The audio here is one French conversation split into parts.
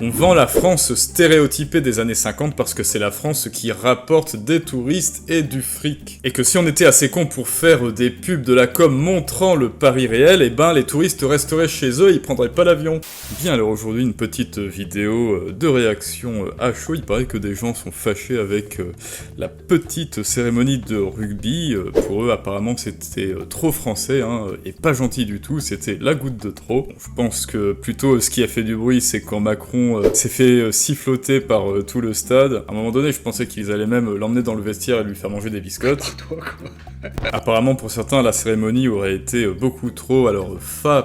On vend la France stéréotypée des années 50 parce que c'est la France qui rapporte des touristes et du fric. Et que si on était assez con pour faire des pubs de la com montrant le Paris réel, eh ben les touristes resteraient chez eux et ils prendraient pas l'avion. Bien alors aujourd'hui une petite vidéo de réaction à chaud. Il paraît que des gens sont fâchés avec la petite cérémonie de rugby. Pour eux apparemment c'était trop français et pas gentil du tout, c'était la goutte de trop. Bon, je pense que plutôt ce qui a fait du bruit c'est quand Macron s'est fait siffloter par tout le stade. À un moment donné, je pensais qu'ils allaient même l'emmener dans le vestiaire et lui faire manger des biscottes. Apparemment, pour certains, la cérémonie aurait été beaucoup trop, alors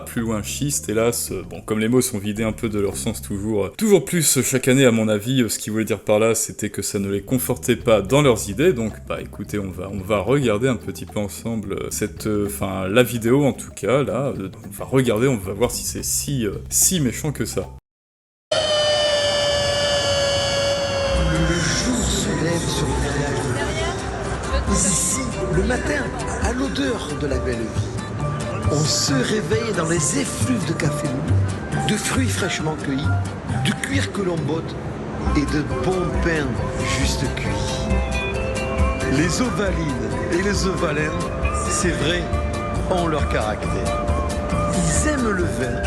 plus loin schiste, hélas. Bon, comme les mots sont vidés un peu de leur sens toujours plus chaque année, à mon avis, ce qu'ils voulaient dire par là, c'était que ça ne les confortait pas dans leurs idées. Donc, bah écoutez, on va regarder un petit peu ensemble la vidéo en tout cas, là. On va regarder, on va voir si c'est si méchant que ça. Le jour se lève sur le village de Paris. Ici, le matin, à l'odeur de la belle vie, on se réveille dans les effluves de café mou, de fruits fraîchement cueillis, du cuir que l'on botte et de bons pains juste cuits. Les ovalines et les ovalins, c'est vrai, ont leur caractère. Ils aiment le vin.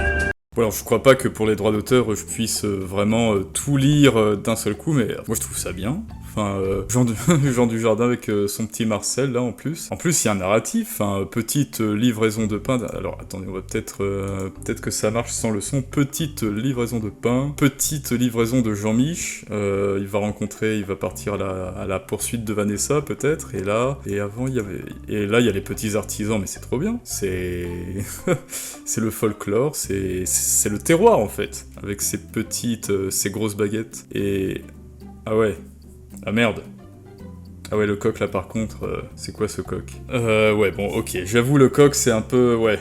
Bon alors je crois pas que pour les droits d'auteur je puisse vraiment tout lire d'un seul coup, mais moi je trouve ça bien. Enfin, Jean Dujardin avec son petit Marcel là en plus. En plus il y a un narratif, petite livraison de pain. Alors attendez, on va peut-être que ça marche sans le son. Petite livraison de pain, petite livraison de Jean-Mich. Il va partir à la poursuite de Vanessa peut-être. Et là il y a les petits artisans, mais c'est trop bien. C'est c'est le folklore, c'est le terroir en fait, avec ces grosses baguettes. Et ah ouais. Ah merde. Ah ouais, le coq là par contre, c'est quoi ce coq? Ouais bon ok, j'avoue le coq c'est un peu... ouais.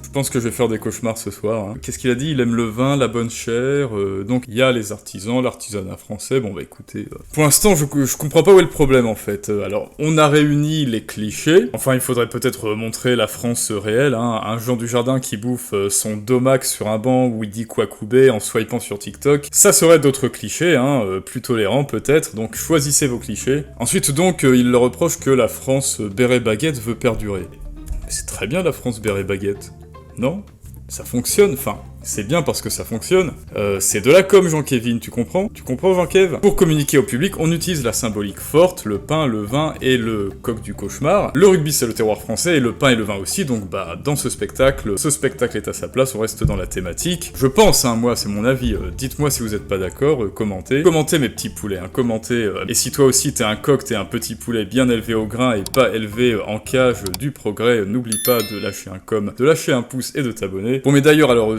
Je pense que je vais faire des cauchemars ce soir. Qu'est-ce qu'il a dit? Il aime le vin, la bonne chair, donc il y a les artisans, l'artisanat français, bon bah écoutez... Pour l'instant je comprends pas où est le problème en fait. Alors, on a réuni les clichés, enfin il faudrait peut-être montrer la France réelle, un Jean Dujardin qui bouffe son domac sur un banc où il dit Kwakubé en swipant sur TikTok, ça serait d'autres clichés, plus tolérants peut-être, donc choisissez vos clichés. Ensuite donc, il leur reproche que la France béret baguette veut perdurer. Mais c'est très bien la France béret baguette. Non, ça fonctionne, c'est bien parce que ça fonctionne. C'est de la com, Jean-Kévin, tu comprends? Tu comprends, Jean-Kev? Pour communiquer au public, on utilise la symbolique forte, le pain, le vin et le coq du cauchemar. Le rugby, c'est le terroir français, et le pain et le vin aussi, donc bah, dans ce spectacle est à sa place, on reste dans la thématique. Je pense, moi, c'est mon avis, dites-moi si vous êtes pas d'accord, commentez. Commentez mes petits poulets, commentez. Et si toi aussi t'es un coq, t'es un petit poulet bien élevé au grain et pas élevé en cage du progrès, n'oublie pas de lâcher de lâcher un pouce et de t'abonner. Bon mais d'ailleurs, alors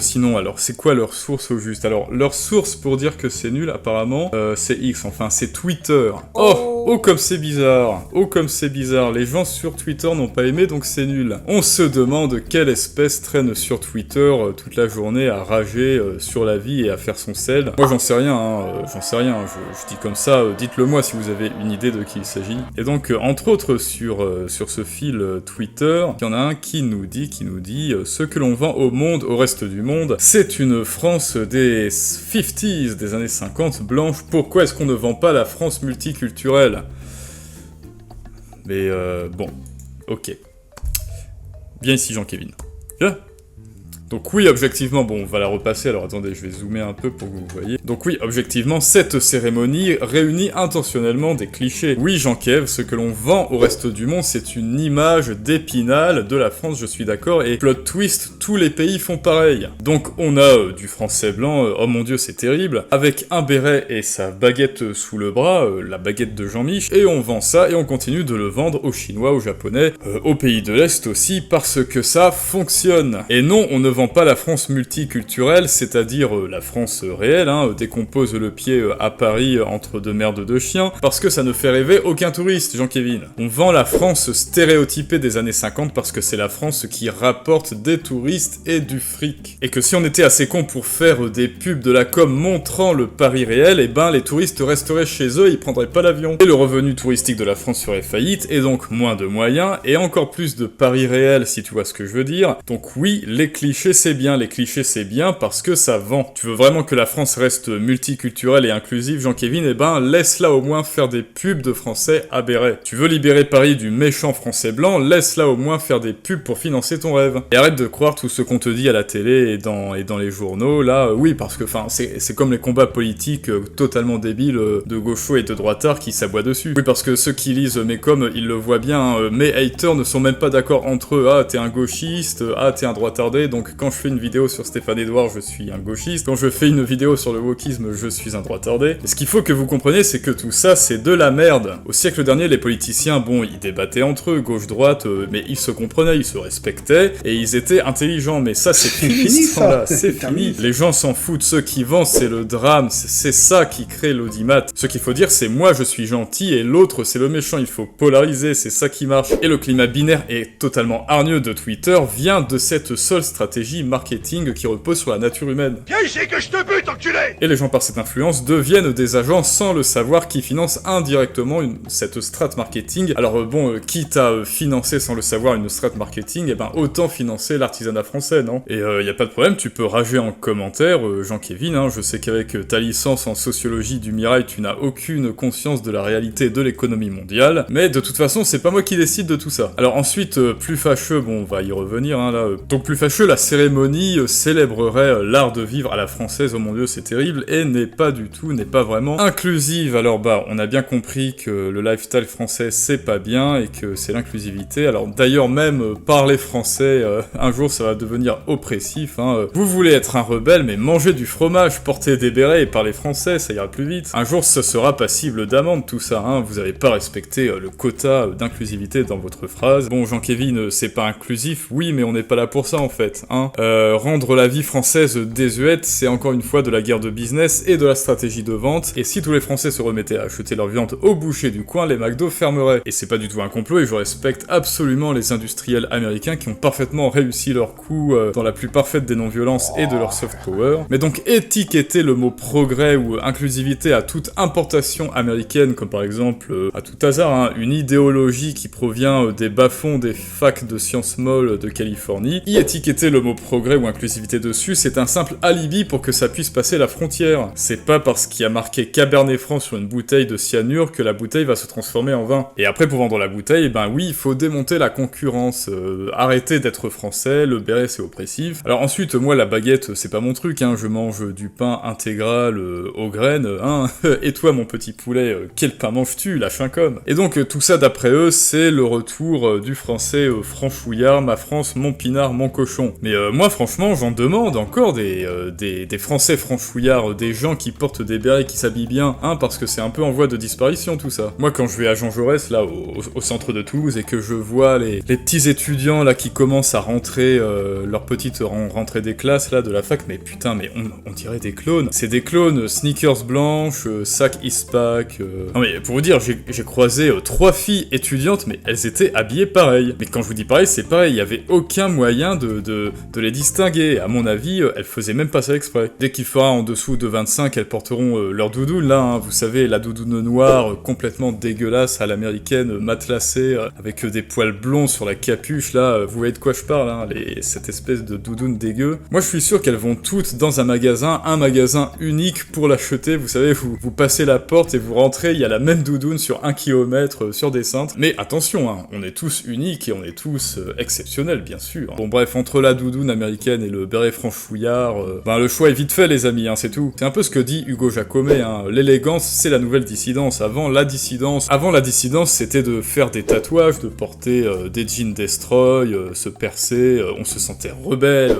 c'est quoi leur source au juste? Alors, leur source pour dire que c'est nul, apparemment, c'est X, enfin, c'est Twitter. Oh, comme c'est bizarre. Oh, comme c'est bizarre. Les gens sur Twitter n'ont pas aimé, donc c'est nul. On se demande quelle espèce traîne sur Twitter toute la journée à rager sur la vie et à faire son sel. Moi, j'en sais rien, je dis comme ça, dites-le moi si vous avez une idée de qui il s'agit. Et donc, entre autres, sur ce fil Twitter, il y en a un qui nous dit ce que l'on vend au monde, au reste du monde, c'est une France des 50s, des années 50, blanche. Pourquoi est-ce qu'on ne vend pas la France multiculturelle? Mais bon, ok. Bien ici, Jean-Kévin. Viens. Donc oui, objectivement, bon, on va la repasser, alors attendez, je vais zoomer un peu pour que vous voyez. Donc oui, objectivement, cette cérémonie réunit intentionnellement des clichés. Oui, Jean-Kev, ce que l'on vend au reste du monde, c'est une image d'Épinal de la France, je suis d'accord, et plot twist, tous les pays font pareil. Donc on a du français blanc, oh mon dieu, c'est terrible, avec un béret et sa baguette sous le bras, la baguette de Jean-Mich, et on vend ça, et on continue de le vendre aux Chinois, aux Japonais, aux pays de l'Est aussi, parce que ça fonctionne. Et non, on ne vend pas la France multiculturelle, c'est-à-dire la France réelle, dès qu'on pose le pied à Paris entre deux merdes de chiens, parce que ça ne fait rêver aucun touriste, Jean-Kévin. On vend la France stéréotypée des années 50 parce que c'est la France qui rapporte des touristes et du fric. Et que si on était assez con pour faire des pubs de la com montrant le Paris réel, eh ben les touristes resteraient chez eux et ils prendraient pas l'avion. Et le revenu touristique de la France serait faillite, et donc moins de moyens, et encore plus de Paris réel si tu vois ce que je veux dire. Donc oui, les clichés c'est bien, les clichés c'est bien parce que ça vend. Tu veux vraiment que la France reste multiculturelle et inclusive, Jean-Kévin, eh ben laisse-la au moins faire des pubs de français aberrés. Tu veux libérer Paris du méchant français blanc, laisse-la au moins faire des pubs pour financer ton rêve. Et arrête de croire tout ce qu'on te dit à la télé et dans les journaux, là, oui, parce que c'est comme les combats politiques totalement débiles de gauchos et de droitards qui s'aboient dessus. Oui, parce que ceux qui lisent mes coms, ils le voient bien, hein, mes haters ne sont même pas d'accord entre eux. Ah, t'es un gauchiste, ah, t'es un droitardé, donc quand je fais une vidéo sur Stéphane Edouard, je suis un gauchiste. Quand je fais une vidéo sur le wokisme, je suis un droitardé. Et ce qu'il faut que vous compreniez, c'est que tout ça, c'est de la merde. Au siècle dernier, les politiciens, bon, ils débattaient entre eux, gauche-droite, mais ils se comprenaient, ils se respectaient, et ils étaient intelligents. Mais ça, c'est fini, ce temps-là, c'est fini. Les gens s'en foutent, ceux qui vendent, c'est le drame, c'est ça qui crée l'audimat. Ce qu'il faut dire, c'est moi, je suis gentil, et l'autre, c'est le méchant. Il faut polariser, c'est ça qui marche. Et le climat binaire est totalement hargneux de Twitter vient de cette seule stratégie marketing qui repose sur la nature humaine. Viens ici que je te bute, enculé! Et les gens par cette influence deviennent des agents sans le savoir qui financent indirectement cette strat marketing. Alors bon, quitte à financer sans le savoir une strat marketing, eh ben autant financer l'artisanat français, non? Et y a pas de problème, tu peux rager en commentaire, Jean-Kévin, hein, je sais qu'avec ta licence en sociologie du Mirail, tu n'as aucune conscience de la réalité de l'économie mondiale, mais de toute façon, c'est pas moi qui décide de tout ça. Alors ensuite, plus fâcheux, bon, on va y revenir, hein, là. Donc plus fâcheux, la cérémonie célébrerait l'art de vivre à la française, oh mon dieu, c'est terrible, et n'est pas vraiment inclusive. Alors bah, on a bien compris que le lifestyle français, c'est pas bien, et que c'est l'inclusivité. Alors d'ailleurs, même parler français, un jour, ça va devenir oppressif, hein. Vous voulez être un rebelle, mais mangez du fromage, portez des bérets et parlez français, ça ira plus vite. Un jour, ce sera passible d'amende, tout ça, hein. Vous avez pas respecté le quota d'inclusivité dans votre phrase. Bon, Jean-Kévin, c'est pas inclusif, oui, mais on n'est pas là pour ça, en fait, hein. Rendre la vie française désuète, c'est encore une fois de la guerre de business et de la stratégie de vente, et si tous les Français se remettaient à acheter leur viande au boucher du coin, les McDo fermeraient. Et c'est pas du tout un complot, et je respecte absolument les industriels américains qui ont parfaitement réussi leur coup dans la plus parfaite des non-violences et de leur soft power. Mais donc étiqueter le mot progrès ou inclusivité à toute importation américaine, comme par exemple, à tout hasard, hein, une idéologie qui provient des bas-fonds des facs de sciences molles de Californie, y étiqueter le mot progrès ou inclusivité dessus, c'est un simple alibi pour que ça puisse passer la frontière. C'est pas parce qu'il y a marqué Cabernet Franc sur une bouteille de cyanure que la bouteille va se transformer en vin. Et après, pour vendre la bouteille, ben oui, il faut démonter la concurrence, arrêter d'être français, le béret c'est oppressif. Alors ensuite, moi la baguette, c'est pas mon truc, hein, je mange du pain intégral aux graines, hein, et toi mon petit poulet, quel pain manges-tu, lâche un com. Et donc tout ça d'après eux, c'est le retour du français franchouillard, ma France, mon pinard, mon cochon. Mais moi franchement, j'en demande encore des français franchouillards, des gens qui portent des bérets, qui s'habillent bien, hein, parce que c'est un peu en voie de disparition tout ça. Moi quand je vais à Jean Jaurès, là, au centre de Toulouse, et que je vois les petits étudiants là qui commencent à rentrer leur petite rentrée des classes là de la fac, mais putain, mais on dirait des clones. C'est des clones, sneakers blanches, sac Eastpak. Non mais pour vous dire, j'ai croisé 3 filles étudiantes, mais elles étaient habillées pareil. Mais quand je vous dis pareil, c'est pareil, il y avait aucun moyen de les distinguer. À mon avis, elles faisaient même pas ça exprès. Dès qu'il fera en dessous de 25, elles porteront leur doudoune là, hein, vous savez, la doudoune noire complètement dégueulasse à l'américaine, matelassée, avec des poils blonds sur la capuche là, vous voyez de quoi je parle, hein, cette espèce de doudoune dégueu. Moi je suis sûr qu'elles vont toutes dans un magasin unique pour l'acheter, vous savez, vous passez la porte et vous rentrez, il y a la même doudoune sur 1 kilomètre sur des cintres. Mais attention, hein, on est tous uniques et on est tous exceptionnels, bien sûr. Bon bref, entre la doudoune américaine et le béret franchouillard, ben le choix est vite fait les amis, hein, c'est tout. C'est un peu ce que dit Hugo Jacomet, hein, l'élégance c'est la nouvelle dissidence. Avant la dissidence, c'était de faire des tatouages, de porter des jeans destroy, se percer, on se sentait rebelle,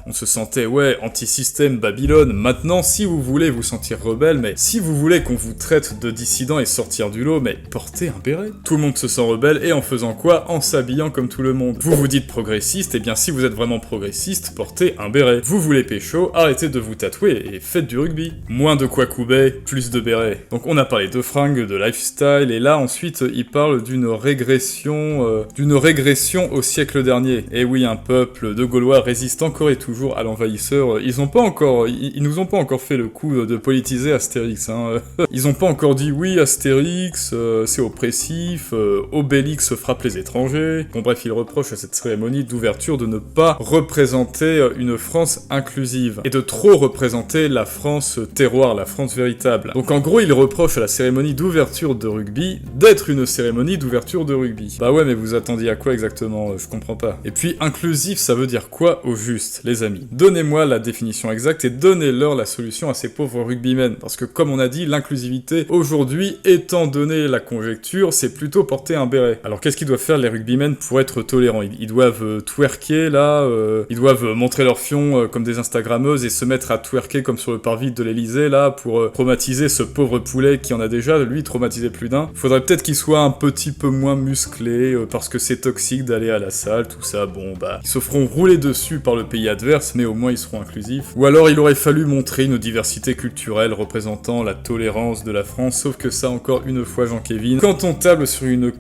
on se sentait, ouais, anti-système Babylone. Maintenant, si vous voulez vous sentir rebelle, mais si vous voulez qu'on vous traite de dissident et sortir du lot, mais portez un béret. Tout le monde se sent rebelle, et en faisant quoi? En s'habillant comme tout le monde. Vous vous dites progressiste, et bien si vous êtes vraiment progressiste, portez un béret. Vous voulez pécho, arrêtez de vous tatouer, et faites du rugby. Moins de Kwakubé, plus de béret. Donc on a parlé de fringues, de lifestyle, et là ensuite, il parle d'une régression au siècle dernier. Et oui, un peuple de Gaulois résiste encore et toujours toujours à l'envahisseur. Ils nous ont pas encore fait le coup de politiser Astérix, hein. Ils ont pas encore dit oui, Astérix, c'est oppressif, Obélix frappe les étrangers. Bon bref, ils reprochent à cette cérémonie d'ouverture de ne pas représenter une France inclusive et de trop représenter la France terroir, la France véritable. Donc en gros, ils reprochent à la cérémonie d'ouverture de rugby d'être une cérémonie d'ouverture de rugby. Bah ouais, mais vous attendiez à quoi exactement? Je comprends pas. Et puis inclusif, ça veut dire quoi au juste, les amis? Donnez-moi la définition exacte et donnez-leur la solution à ces pauvres rugbymen. Parce que comme on a dit, l'inclusivité aujourd'hui, étant donné la conjecture, c'est plutôt porter un béret. Alors qu'est-ce qu'ils doivent faire les rugbymen pour être tolérants? Ils doivent twerker là, ils doivent montrer leur fion comme des instagrammeuses et se mettre à twerker comme sur le parvis de l'Elysée là pour traumatiser ce pauvre poulet qui en a déjà, lui, traumatisé plus d'un. Faudrait peut-être qu'il soit un petit peu moins musclé parce que c'est toxique d'aller à la salle, tout ça. Bon bah, ils se feront rouler dessus par le pays adverse, mais au moins ils seront inclusifs. Ou alors il aurait fallu montrer une diversité culturelle représentant la tolérance de la France, sauf que ça, encore une fois, Jean-Kévin, quand on table sur une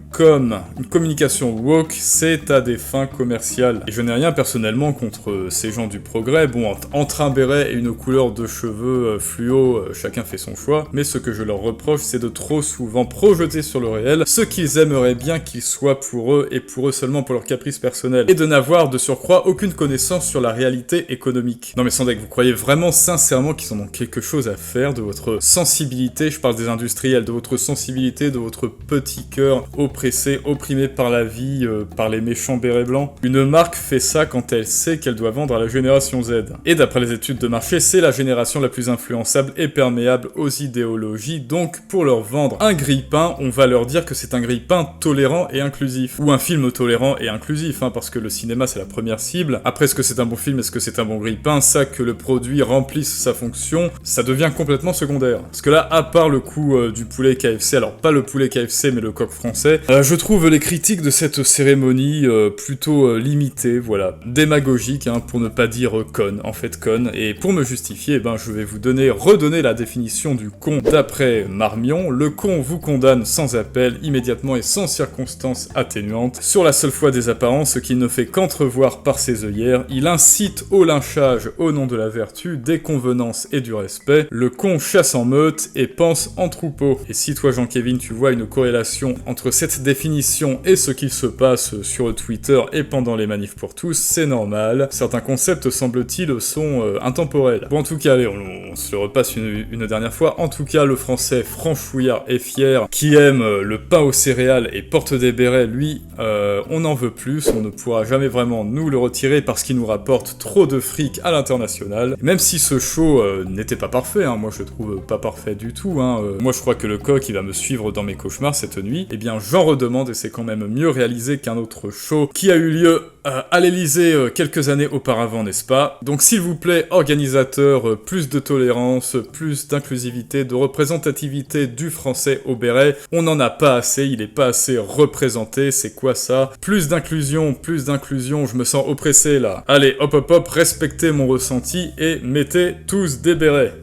communication woke, c'est à des fins commerciales. Et je n'ai rien personnellement contre ces gens du progrès. Bon, entre un béret et une couleur de cheveux fluo, chacun fait son choix, mais ce que je leur reproche, c'est de trop souvent projeter sur le réel ce qu'ils aimeraient bien qu'il soit pour eux, et pour eux seulement pour leur caprice personnel, et de n'avoir de surcroît aucune connaissance sur la réalité économique. Non mais Sandek, vous croyez vraiment sincèrement qu'ils en ont quelque chose à faire de votre sensibilité, je parle des industriels, de votre sensibilité, de votre petit cœur oppressé, opprimé par la vie, par les méchants bérets blancs? Une marque fait ça quand elle sait qu'elle doit vendre à la génération Z. Et d'après les études de marché, c'est la génération la plus influençable et perméable aux idéologies, donc pour leur vendre un grille-pain, on va leur dire que c'est un grille-pain tolérant et inclusif. Ou un film tolérant et inclusif, hein, parce que le cinéma c'est la première cible. Après, est-ce que c'est un bon film, est-ce que c'est un bon grille-pain, ça, que le produit remplisse sa fonction, ça devient complètement secondaire. Parce que là, à part le coup du poulet KFC, alors pas le poulet KFC mais le coq français, je trouve les critiques de cette cérémonie plutôt limitées, voilà, démagogiques, hein, pour ne pas dire connes, en fait connes. Et pour me justifier, je vais vous redonner la définition du con d'après Marmion. Le con vous condamne sans appel, immédiatement et sans circonstances atténuantes, sur la seule foi des apparences qu'il ne fait qu'entrevoir par ses œillères. Il incite au lynchage au nom de la vertu, des convenances et du respect. Le con chasse en meute et pense en troupeau. Et si toi, Jean-Kévin, tu vois une corrélation entre cette définition et ce qu'il se passe sur Twitter et pendant les manifs pour tous, c'est normal. Certains concepts, semble-t-il, sont intemporels. Bon, en tout cas, allez, on se le repasse une dernière fois. En tout cas, le français franchouillard et fier, qui aime le pain aux céréales et porte des bérets, lui, on n'en veut plus. On ne pourra jamais vraiment nous le retirer parce qu'il nous rapporte trop de fric à l'international. Même si ce show n'était pas parfait, hein, moi je le trouve pas parfait du tout, hein. Moi je crois que le coq il va me suivre dans mes cauchemars cette nuit, eh bien j'en redemande et c'est quand même mieux réalisé qu'un autre show qui a eu lieu à l'Elysée quelques années auparavant, n'est-ce pas? Donc s'il vous plaît, organisateurs, plus de tolérance, plus d'inclusivité, de représentativité du français au béret, on n'en a pas assez, il est pas assez représenté, c'est quoi ça? Plus d'inclusion, je me sens oppressé là. Allez, hop hop hop, respectez mon ressenti et mettez tous des bérets.